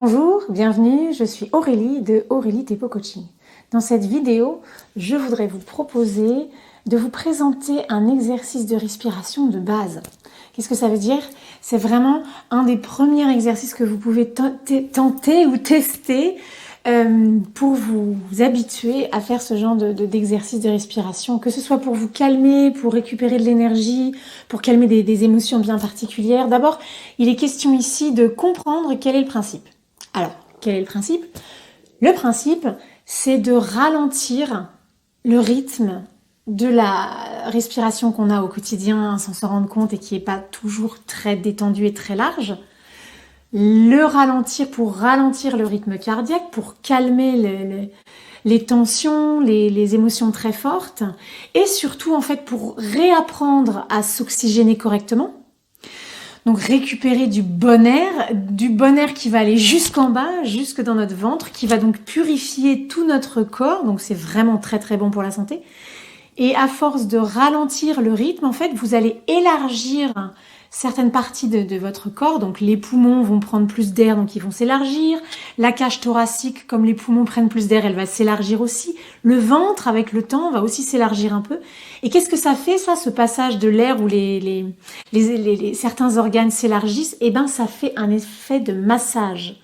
Bonjour, bienvenue, je suis Aurélie de Aurélie Tepo Coaching. Dans cette vidéo, je voudrais vous proposer de vous présenter un exercice de respiration de base. Qu'est-ce que ça veut dire? C'est vraiment un des premiers exercices que vous pouvez tenter ou tester pour vous habituer à faire ce genre d'exercice de respiration, que ce soit pour vous calmer, pour récupérer de l'énergie, pour calmer des émotions bien particulières. D'abord, il est question ici de comprendre quel est le principe. Alors, quel est le principe? Le principe, c'est de ralentir le rythme de la respiration qu'on a au quotidien sans se rendre compte et qui n'est pas toujours très détendue et très large. Le ralentir pour ralentir le rythme cardiaque, pour calmer les tensions, les émotions très fortes et surtout en fait pour réapprendre à s'oxygéner correctement. Donc récupérer du bon air qui va aller jusqu'en bas, jusque dans notre ventre, qui va donc purifier tout notre corps, donc c'est vraiment très très bon pour la santé. Et à force de ralentir le rythme, en fait, vous allez élargir certaines parties de votre corps, donc les poumons vont prendre plus d'air, donc ils vont s'élargir, la cage thoracique, comme les poumons prennent plus d'air, elle va s'élargir aussi, le ventre, avec le temps, va aussi s'élargir un peu. Et qu'est-ce que ça fait, ça, ce passage de l'air où certains organes s'élargissent? Eh ben, ça fait un effet de massage,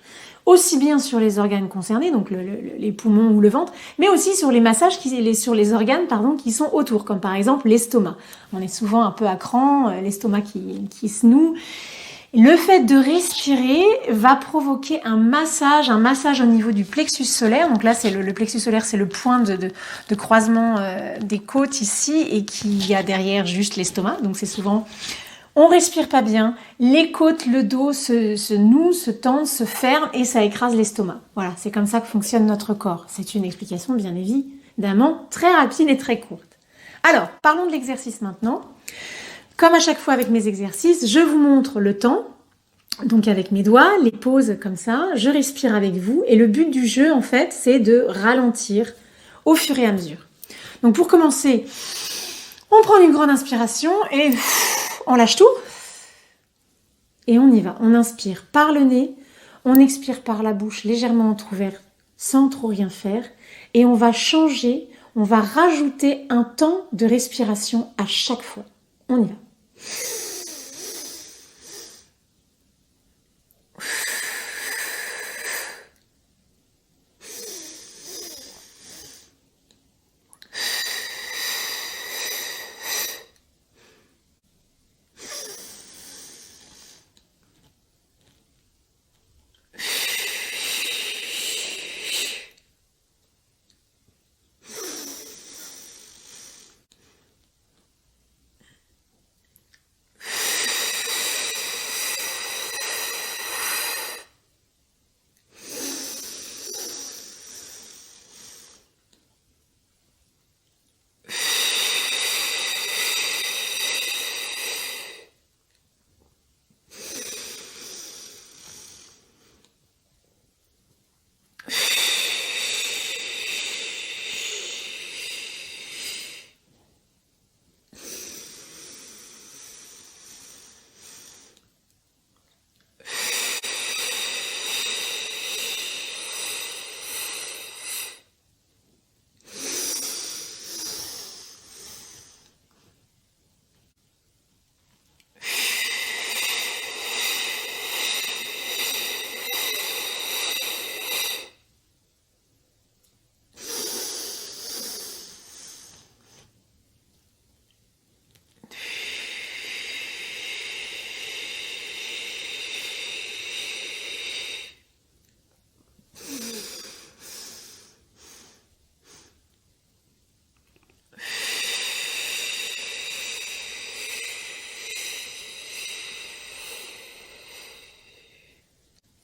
aussi bien sur les organes concernés, donc les poumons ou le ventre, mais aussi sur les massages, sur les organes qui sont autour, comme par exemple l'estomac. On est souvent un peu à cran, l'estomac qui se noue. Le fait de respirer va provoquer un massage au niveau du plexus solaire. Donc là, c'est le plexus solaire, c'est le point de croisement des côtes ici et qui a derrière juste l'estomac. Donc c'est souvent... On respire pas bien, les côtes, le dos se nouent, se tendent, se ferment et ça écrase l'estomac. Voilà, c'est comme ça que fonctionne notre corps. C'est une explication bien évidemment très rapide et très courte. Alors, parlons de l'exercice maintenant. Comme à chaque fois avec mes exercices, je vous montre le temps. Donc avec mes doigts, les pauses comme ça, je respire avec vous. Et le but du jeu, en fait, c'est de ralentir au fur et à mesure. Donc pour commencer, on prend une grande inspiration et... on lâche tout et on y va. On inspire par le nez, on expire par la bouche légèrement entrouverte sans trop rien faire et on va changer, on va rajouter un temps de respiration à chaque fois. On y va.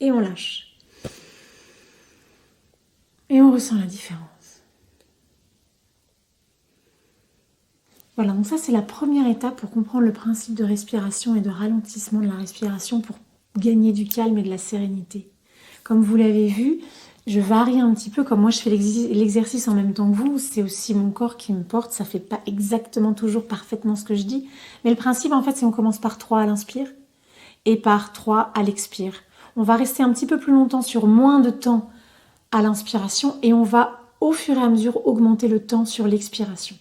Et on lâche. Et on ressent la différence. Voilà, donc ça c'est la première étape pour comprendre le principe de respiration et de ralentissement de la respiration pour gagner du calme et de la sérénité. Comme vous l'avez vu, je varie un petit peu, comme moi je fais l'exercice en même temps que vous, c'est aussi mon corps qui me porte, ça fait pas exactement toujours parfaitement ce que je dis, mais le principe en fait c'est qu'on commence par 3 à l'inspire et par 3 à l'expire. On va rester un petit peu plus longtemps sur moins de temps à l'inspiration et on va au fur et à mesure augmenter le temps sur l'expiration.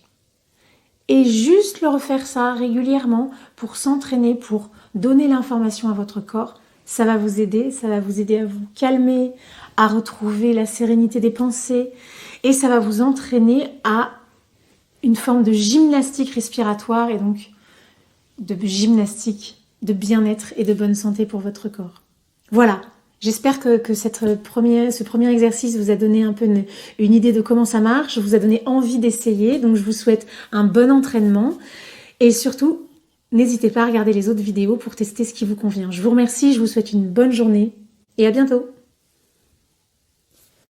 Et juste le refaire ça régulièrement pour s'entraîner, pour donner l'information à votre corps, ça va vous aider à vous calmer, à retrouver la sérénité des pensées et ça va vous entraîner à une forme de gymnastique respiratoire et donc de gymnastique, de bien-être et de bonne santé pour votre corps. Voilà, j'espère que ce premier exercice vous a donné un peu une idée de comment ça marche, vous a donné envie d'essayer, donc je vous souhaite un bon entraînement et surtout, n'hésitez pas à regarder les autres vidéos pour tester ce qui vous convient. Je vous remercie, je vous souhaite une bonne journée et à bientôt.